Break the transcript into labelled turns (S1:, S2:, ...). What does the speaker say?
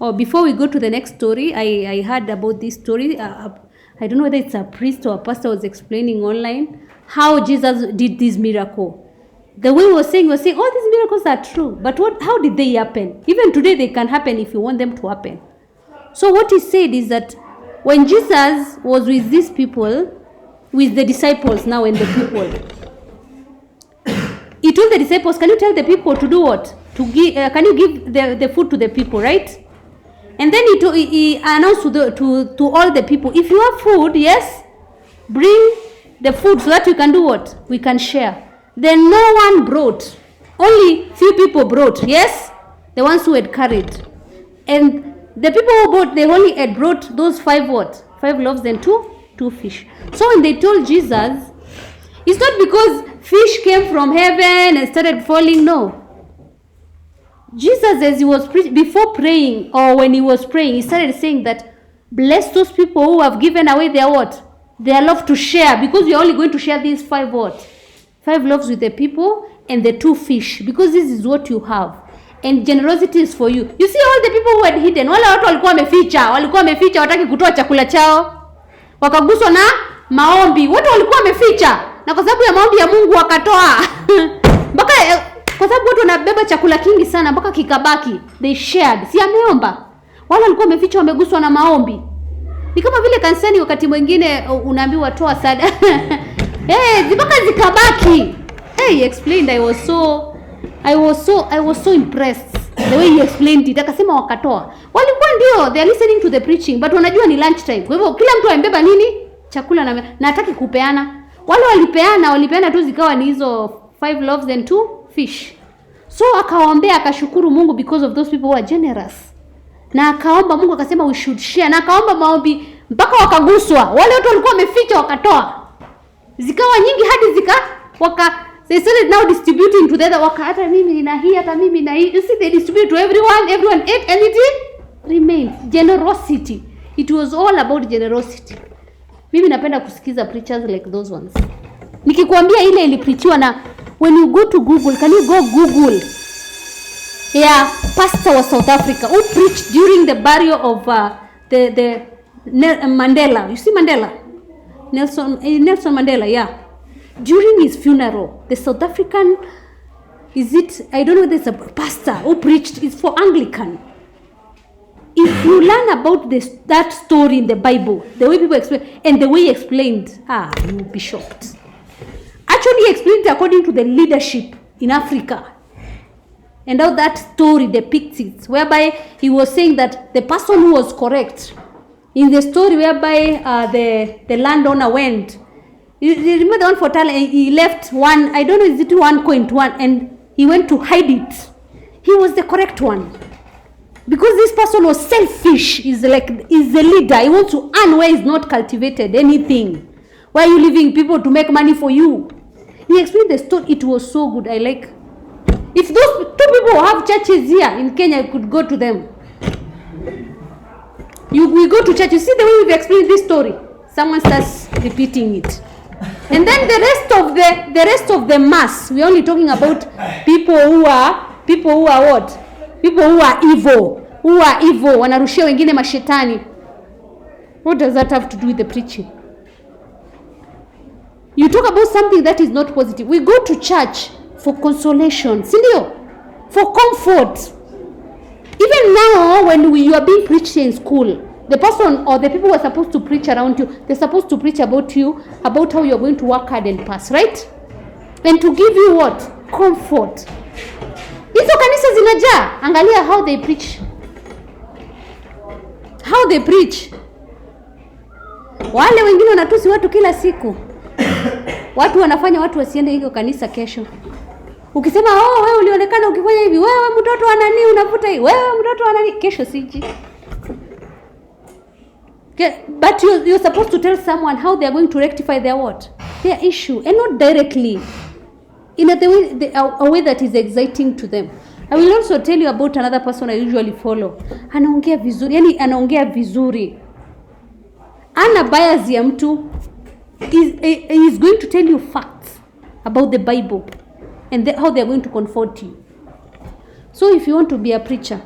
S1: Oh, before we go to the next story, I heard about this story. I don't know whether it's a priest or a pastor was explaining online how Jesus did this miracle. The way he was saying, all these miracles are true. But how did they happen? Even today they can happen if you want them to happen. So what he said is that when Jesus was with these people, with the disciples now and the people, he told the disciples, can you tell the people to do what? Can you give the food to the people, right? And then he announced to all the people, if you have food, yes, bring the food so that we can do what? We can share. Then no one brought. Only few people brought, yes? The ones who had carried. And the people who brought, they only had brought those 5 what? 5 loaves and 2 fish. So when they told Jesus, it's not because fish came from heaven and started falling, no. Jesus, as he was before praying, or when he was praying, he started saying that, bless those people who have given away their what? Their love to share, because we are only going to share these 5 what? 5 loaves with the people and the 2 fish, because this is what you have. And generosity is for you. You see all the people who had hidden, wale watu walikuwa wameficha, wataki kutoa chakula chao. Wakaguswa na maombi. Watu walikuwa wameficha. Na kwa sababu ya maombi ya Mungu wakatoa. Mpaka kwa sababu watu wanabeba chakula kingi sana mpaka kikabaki. They shared. Si ameomba. Wale walikuwa wameficha wameguswa na maombi. Ni kama vile kanisani wakati mwingine unaambiwa toa sada. Mpaka zikabaki. He explained. I was so impressed the way he explained it. Akasema wakatoa. Walikuwa ndio they are listening to the preaching, but wanajua ni lunch time. Kwa hivyo kila mtu ambeba nini? Chakula na hataki kupeana. Wale walipeana tu zikawa ni hizo 5 loaves and 2 fish. So akaombea akashukuru Mungu because of those people who are generous. Na akaomba Mungu akasema we should share. Na akaomba maombi mpaka wakaguswa. Wale watu walikuwa wameficha wakatoa. Zikawa nyingi hadi they started now distributing to the other. Hata mimi na hii, hata mimi na hii. You see, they distribute to everyone ate and it remained. Generosity. It was all about generosity. Mimi napenda kusikiza preachers like those ones. Nikikwambia ile ilipreachiwa na when you go to Google, can you go Google? Yeah, pastor wa South Africa who preached during the burial of the Mandela. You see Mandela? Nelson Mandela, yeah. During his funeral, the South African, I don't know whether it's a pastor who preached, it's for Anglican. If you learn about that story in the Bible, the way people explain, and the way he explained, you will be shocked. Actually, he explained it according to the leadership in Africa. And how that story depicts it, whereby he was saying that the person who was correct, in the story whereby the landowner went, you remember the one for Tal, he left one, I don't know, is it 1 coin to one, and he went to hide it. He was the correct one. Because this person was selfish, is the leader. He wants to earn where he's not cultivated anything. Why are you leaving people to make money for you? He explained the story. It was so good. I like. If those 2 people have churches here in Kenya, you could go to them. We go to church. You see the way we've explained this story. Someone starts repeating it. And then the rest of the mass, we're only talking about people who are what? People who are evil. Wanarushia wengine mashetani. What does that have to do with the preaching? You talk about something that is not positive. We go to church for consolation. Sindio? For comfort. Even now, when you are being preached in school, the person or the people who are supposed to preach around you, they're supposed to preach about you, about how you're going to work hard and pass, right? And to give you what? Comfort. Hizo kanisa zinajaa. Angalia how they preach. Wale wengine wanatusi watu kila siku. Watu wanafanya watu wasiende hiyo kanisa kesho. Ukisema wewe ulionekana ukifanya hivi, wewe mtoto wa nani unavuta hii, wewe mtoto wa nani, kesho siji. But you're supposed to tell someone how they are going to rectify their issue, and not directly in a way that is exciting to them. I will also tell you about another person I usually follow. Anaongea vizuri. Ana bias ya mtu. He's going to tell you facts about the Bible and how they are going to comfort you. So if you want to be a preacher,